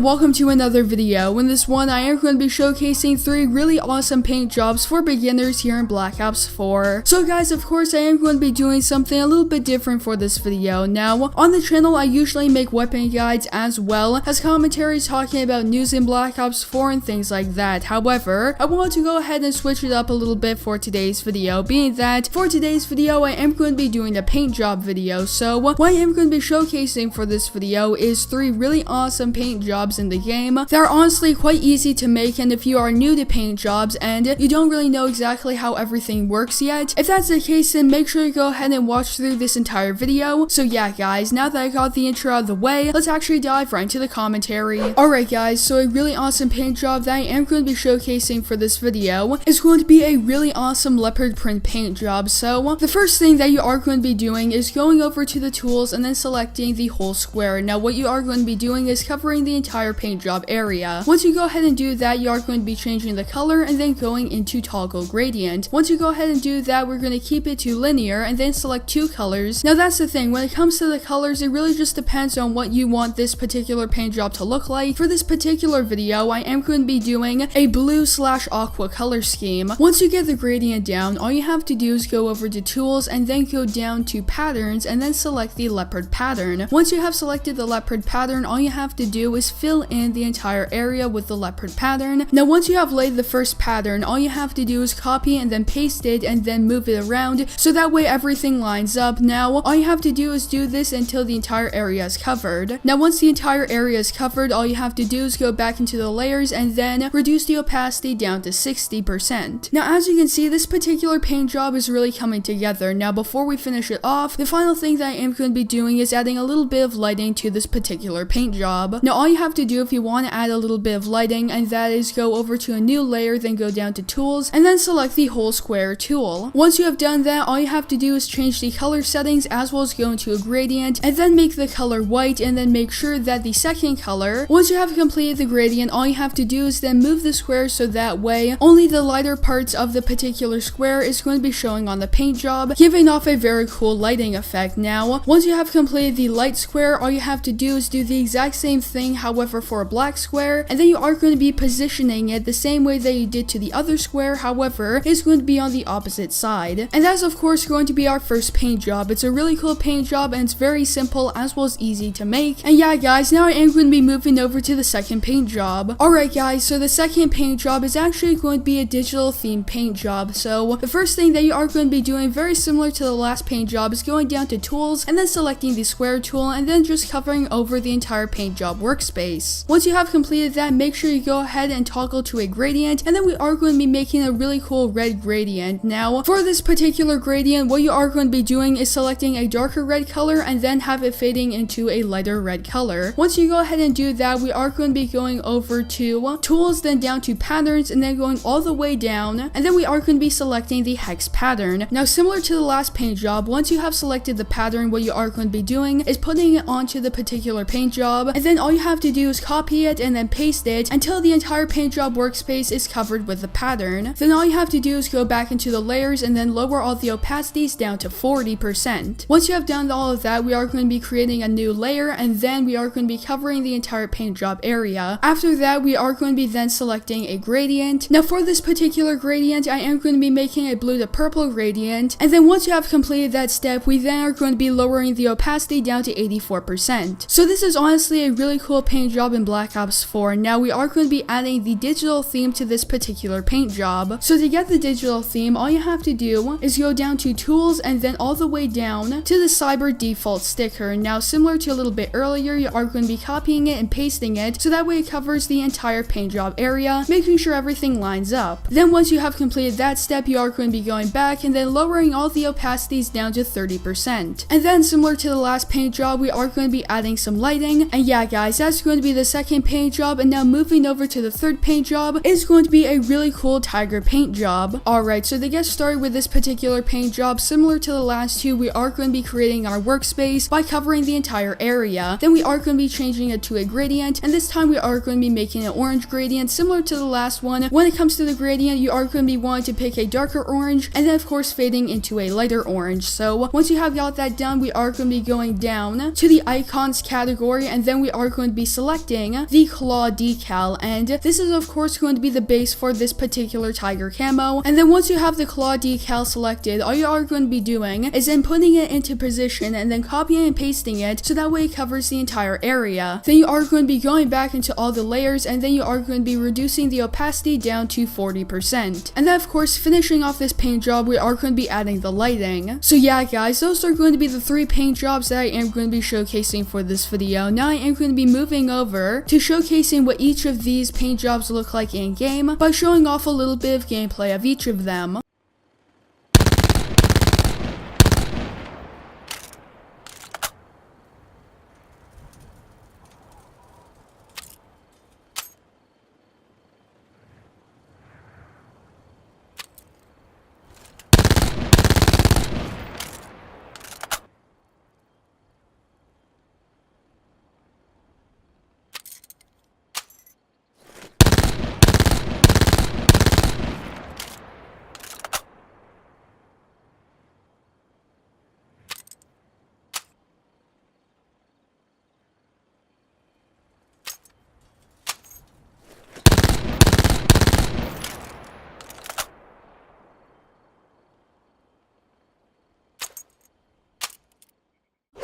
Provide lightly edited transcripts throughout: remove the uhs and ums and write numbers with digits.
and welcome to another video. In this one, I am going to be showcasing 3 really awesome paint jobs for beginners here in Black Ops 4. So guys, of course, I am going to be doing something a little bit different for this video. Now, on the channel, I usually make weapon guides as well as commentaries talking about news in Black Ops 4 and things like that. However, I want to go ahead and switch it up a little bit for today's video, being that for today's video, I am going to be doing a paint job video. So what I am going to be showcasing for this video is 3 really awesome paint jobs in the game that are honestly quite easy to make, and if you are new to paint jobs and you don't really know exactly how everything works yet, if that's the case, then make sure you go ahead and watch through this entire video. So yeah guys, now that I got the intro out of the way, let's actually dive right into the commentary. Alright guys, so a really awesome paint job that I am going to be showcasing for this video is going to be a really awesome Leopard Print paint job. So the first thing that you are going to be doing is going over to the tools and then selecting the whole square. Now what you are going to be doing is covering the entire paint job area. Once you go ahead and do that, you are going to be changing the color and then going into toggle gradient. Once you go ahead and do that, we're going to keep it to linear and then select 2 colors. Now that's the thing, when it comes to the colors, it really just depends on what you want this particular paint job to look like. For this particular video, I am going to be doing a blue/aqua color scheme. Once you get the gradient down, all you have to do is go over to tools and then go down to patterns and then select the leopard pattern. Once you have selected the leopard pattern, all you have to do is fill in the entire area with the leopard pattern. Now once you have laid the first pattern, all you have to do is copy and then paste it and then move it around so that way everything lines up. Now all you have to do is do this until the entire area is covered. Now once the entire area is covered, all you have to do is go back into the layers and then reduce the opacity down to 60%. Now as you can see, this particular paint job is really coming together. Now before we finish it off, the final thing that I am going to be doing is adding a little bit of lighting to this particular paint job. Now all you have to do if you want to add a little bit of lighting, and that is go over to a new layer, then go down to tools and then select the whole square tool. Once you have done that, all you have to do is change the color settings as well as go into a gradient and then make the color white, and then make sure that the second color, once you have completed the gradient, all you have to do is then move the square so that way only the lighter parts of the particular square is going to be showing on the paint job, giving off a very cool lighting effect. Now once you have completed the light square, all you have to do is do the exact same thing, however for a black square, and then you are going to be positioning it the same way that you did to the other square, however it's going to be on the opposite side. And that's of course going to be our first paint job. It's a really cool paint job and it's very simple as well as easy to make. And yeah guys, now I am going to be moving over to the second paint job. Alright guys, so the second paint job is actually going to be a digital theme paint job. So the first thing that you are going to be doing, very similar to the last paint job, is going down to tools and then selecting the square tool and then just covering over the entire paint job workspace. Once you have completed that, make sure you go ahead and toggle to a gradient, and then we are going to be making a really cool red gradient. Now for this particular gradient, what you are going to be doing is selecting a darker red color and then have it fading into a lighter red color. Once you go ahead and do that, we are going to be going over to tools, then down to patterns, and then going all the way down, and then we are going to be selecting the hex pattern. Now similar to the last paint job, once you have selected the pattern, what you are going to be doing is putting it onto the particular paint job, and then all you have to do is copy it and then paste it until the entire paint job workspace is covered with the pattern. Then all you have to do is go back into the layers and then lower all the opacities down to 40%. Once you have done all of that, we are going to be creating a new layer, and then we are going to be covering the entire paint job area. After that, we are going to be then selecting a gradient. Now for this particular gradient, I am going to be making a blue to purple gradient, and then once you have completed that step, we then are going to be lowering the opacity down to 84%. So this is honestly a really cool paint job in Black Ops 4. Now we are going to be adding the digital theme to this particular paint job. So to get the digital theme, all you have to do is go down to tools and then all the way down to the cyber default sticker. Now similar to a little bit earlier, you are going to be copying it and pasting it so that way it covers the entire paint job area, making sure everything lines up. Then once you have completed that step, you are going to be going back and then lowering all the opacities down to 30%. And then similar to the last paint job, we are going to be adding some lighting. And yeah guys, that's going to be the second paint job. And now moving over to the third paint job is going to be a really cool tiger paint job. Alright, so to get started with this particular paint job, similar to the last two, we are going to be creating our workspace by covering the entire area. Then we are going to be changing it to a gradient, and this time we are going to be making an orange gradient similar to the last one. When it comes to the gradient, you are going to be wanting to pick a darker orange and then of course fading into a lighter orange. So once you have got that done, we are going to be going down to the icons category, and then we are going to be selecting selecting the claw decal, and this is of course going to be the base for this particular tiger camo. And then once you have the claw decal selected, all you are going to be doing is then putting it into position and then copying and pasting it so that way it covers the entire area. Then you are going to be going back into all the layers, and then you are going to be reducing the opacity down to 40%. And then of course, finishing off this paint job, we are going to be adding the lighting. So yeah guys, those are going to be the 3 paint jobs that I am going to be showcasing for this video. Now I am going to be moving over to showcasing what each of these paint jobs look like in game by showing off a little bit of gameplay of each of them.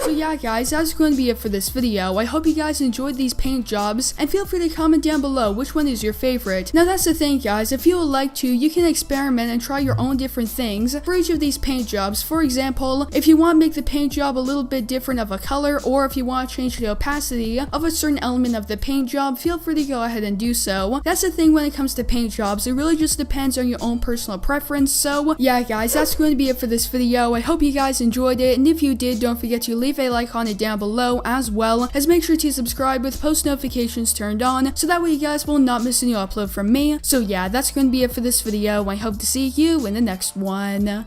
So yeah guys, that's going to be it for this video. I hope you guys enjoyed these paint jobs, and feel free to comment down below which one is your favorite. Now that's the thing guys, if you would like to, you can experiment and try your own different things for each of these paint jobs. For example, if you want to make the paint job a little bit different of a color, or if you want to change the opacity of a certain element of the paint job, feel free to go ahead and do so. That's the thing when it comes to paint jobs, it really just depends on your own personal preference. So yeah guys, that's going to be it for this video. I hope you guys enjoyed it, and if you did, don't forget to leave a like on it down below, as well as make sure to subscribe with post notifications turned on so that way you guys will not miss a new upload from me. So yeah, that's going to be it for this video. I hope to see you in the next one.